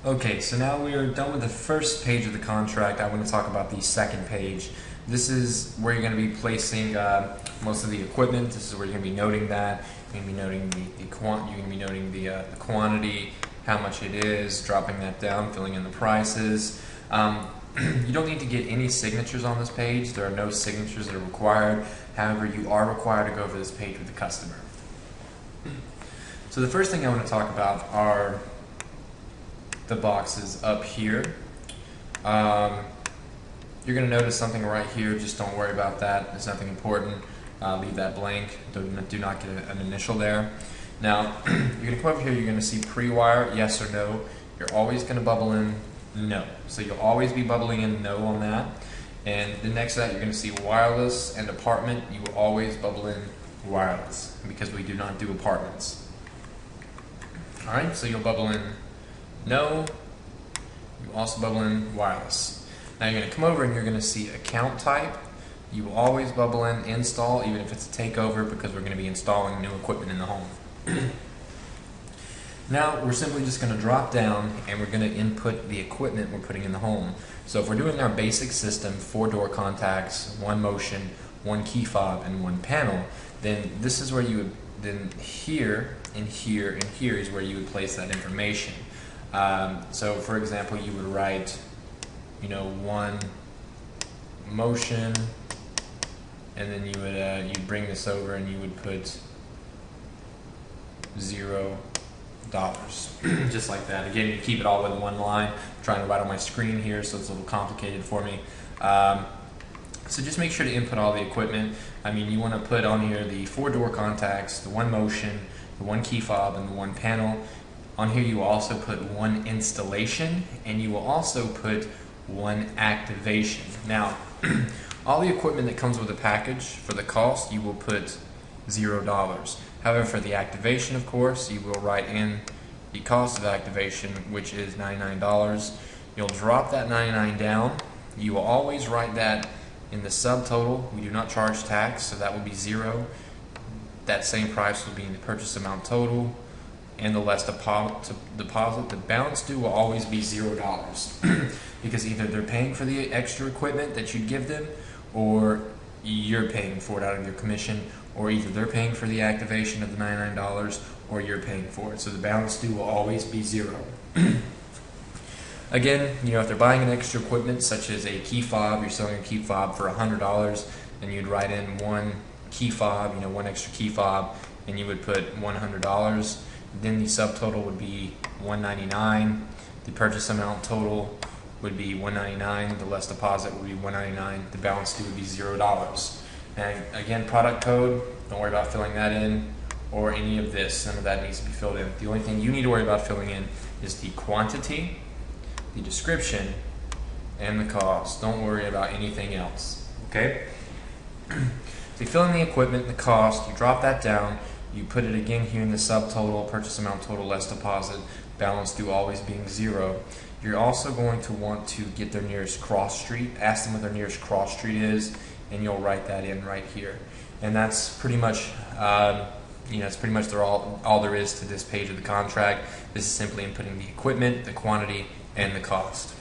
Okay, so now we are done with the first page of the contract. I want to talk about the second page. This is where you're going to be placing most of the equipment. This is where you're going to be noting that. You're going to be noting the quantity, how much it is, dropping that down, filling in the prices. You don't need to get any signatures on this page. There are no signatures that are required. However, you are required to go over this page with the customer. So the first thing I want to talk about are the boxes up here. You're going to notice something right here. Just don't worry about that. It's nothing important. Leave that blank. Do not get an initial there. Now, you're going to come over here. You're going to see pre-wire, yes or no. You're always going to bubble in no. So you'll always be bubbling in no on that. And then next to that, you're going to see wireless and apartment. You will always bubble in wireless because we do not do apartments. All right, so you'll bubble in no. You also bubble in wireless. Now you're going to come over and you're going to see account type. You will always bubble in install, even if it's a takeover, because we're going to be installing new equipment in the home. Now we're simply just going to drop down and we're going to input the equipment we're putting in the home. So if we're doing our basic system, 4 door contacts, 1 motion, 1 key fob, and 1 panel, then this is where you would, then here and here and here is where you would place that information. So for example, you would write, 1 motion, and then you would you'd bring this over and you would put $0. Just like that. Again, you keep it all within one line. I'm trying to write on my screen here, so it's a little complicated for me. So just make sure to input all the equipment. You want to put on here the 4 door contacts, the 1 motion, the 1 key fob, and the 1 panel. On here you will also put 1 installation, and you will also put 1 activation. Now, all the equipment that comes with the package, for the cost, you will put $0. However, for the activation, of course, you will write in the cost of activation, which is $99. You'll drop that $99 down. You will always write that in the subtotal. We do not charge tax, so that will be 0. That same price will be in the purchase amount total and the less deposit. The balance due will always be $0 because either they're paying for the extra equipment that you'd give them, or you're paying for it out of your commission, or either they're paying for the activation of the $99 or you're paying for it. So the balance due will always be 0. Again, if they're buying an extra equipment such as a key fob, you're selling a key fob for $100, and you'd write in 1 key fob, 1 extra key fob, and you would put $100. Then the subtotal would be $199. The purchase amount total would be $199. The less deposit would be $199. The balance due would be $0. And again, product code, don't worry about filling that in, or any of this. None of that needs to be filled in. The only thing you need to worry about filling in is the quantity, the description, and the cost. Don't worry about anything else. Okay? So you fill in the equipment, the cost, you drop that down, you put it again here in the subtotal, purchase amount total, less deposit, balance due always being 0. You're also going to want to get their nearest cross street, ask them what their nearest cross street is, and you'll write that in right here. And that's pretty much, it's pretty much all there is to this page of the contract. This is simply inputting the equipment, the quantity, and the cost.